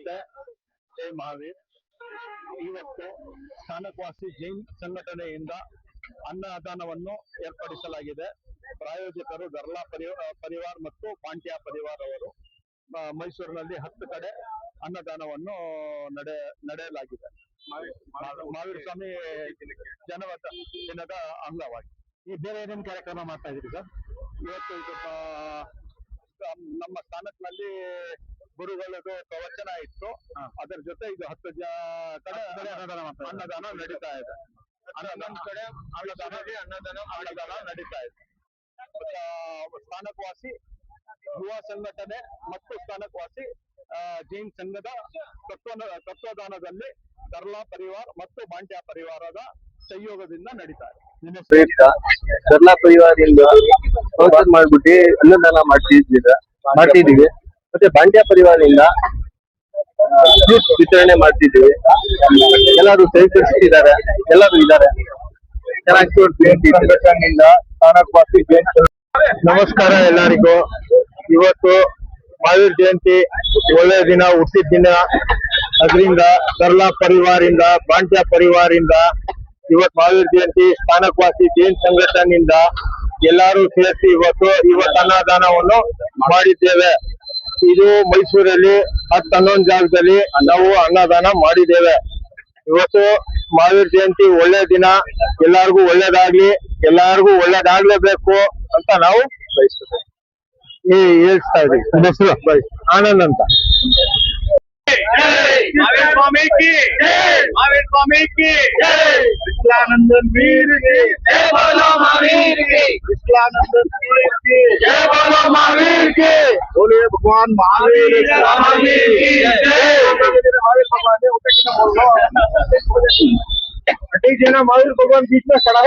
ನಮಸ್ತೆ. ಜೈ ಮಹಾವೀರ್. ಇವತ್ತು ಸ್ಥಾನಕವಾಸಿ ಜೈನ್ ಸಂಘಟನೆಯಿಂದ ಅನ್ನದಾನವನ್ನು ಏರ್ಪಡಿಸಲಾಗಿದೆ. ಪ್ರಾಯೋಜಕರು ಗರ್ಲಾ ಪರಿವಾರ್ ಮತ್ತು ಪಾಂಟ್ಯ ಪರಿವಾರ್ ಅವರು. ಮೈಸೂರಿನಲ್ಲಿ 10 ಕಡೆ ಅನ್ನದಾನವನ್ನು ನಡೆಯಲಾಗಿದೆ. ಮಹಾವೀರ ಸ್ವಾಮಿ ಜನವತ ದಿನದ ಅಂಗವಾಗಿ ಈ ಬೇರೆ ಏನೇನು ಕಾರ್ಯಕ್ರಮ ಮಾಡ್ತಾ ಇದ್ದೀರಿ ಸರ್? ಇವತ್ತು ಇದು ನಮ್ಮ ಸ್ಥಾನಕ್ನಲ್ಲಿ ಗುರುಗಳದು ಪ್ರವಚನ ಇತ್ತು. ಅದರ ಜೊತೆ ಇದು 10 ಕಡೆ ಅನ್ನದಾನ ನಡೀತಾ ಇದೆ. ಅನ್ನೊಂದು ಕಡೆ ಅನ್ನದಾನ ನಡೀತಾ ಇದೆ. ಸ್ಥಾನಕವಾಸಿ ಯುವ ಸಂಘಟನೆ ಮತ್ತು ಸ್ಥಾನಕವಾಸಿ ಜೈನ್ ಸಂಘದ ತತ್ವದಾನದಲ್ಲಿ ಗರ್ಲಾ ಪರಿವಾರ್ ಮತ್ತು ಬಾಂಟ್ಯ ಪರಿವಾರದ ಸಹಯೋಗದಿಂದ ನಡೀತಾ ಇದೆ. ಗರ್ಲಾ ಪರಿವಾರದಿಂದ ಮಾಡ್ಬಿಟ್ಟು ಅನ್ನದಾನ ಮಾಡ್ತಿದ್ದೀವಿ. ಮತ್ತೆ ಬಾಂಟ್ಯ ಪರಿವಾರದಿಂದ ವಿತರಣೆ ಮಾಡ್ತಿದ್ದೀವಿ. ಎಲ್ಲರೂ ಸಹಕರಿಸ್ತಿದ್ದಾರೆ, ಎಲ್ಲರೂ ಇದ್ದಾರೆ. ನಮಸ್ಕಾರ ಎಲ್ಲರಿಗೂ. ಇವತ್ತು ಮಹಾವೀರ್ ಜಯಂತಿ ಒಳ್ಳೆಯ ದಿನ, ಹುಟ್ಟಿದ ದಿನ. ಅದರಿಂದ ಗರ್ಲಾ ಪರಿವಾರಿಂದ ಬಾಂಟ್ಯ ಪರಿವಾರಿಂದ ಇವತ್ತು ಮಹಾವೀರ್ ಜಯಂತಿ ಸ್ಥಾನಕವಾಸಿ ಜೈನ್ ಸಂಘಟನೆಯಿಂದ ಎಲ್ಲರೂ ಸೇರಿಸಿ ಇವತ್ತು ಅನ್ನದಾನವನ್ನು ಮಾಡಿದ್ದೇವೆ. ಇದು ಮೈಸೂರಲ್ಲಿ 10-11 ಜಾಗದಲ್ಲಿ ನಾವು ಅನ್ನದಾನ ಮಾಡಿದ್ದೇವೆ. ಇವತ್ತು ಮಹಾವೀರ್ ಜಯಂತಿ ಒಳ್ಳೆ ದಿನ, ಎಲ್ಲಾರ್ಗು ಒಳ್ಳೇದಾಗ್ಲಿ, ಎಲ್ಲಾರ್ಗು ಒಳ್ಳೇದಾಗ್ಲೇಬೇಕು ಅಂತ ನಾವು ಬಯಸ್ತೇವೆ. ಹೇಳ್ತಾ ಇದ್ದೀವಿ. ಹೆಸರು ಆನಂದ್ ಅಂತ. विश्लानंदन वीर की जय बोलो महावीर की। विश्लानंदन वीर की जय बोलो महावीर की। बोलिए भगवान महावीर की जय। महावीर भगवान बीच में खड़ा है।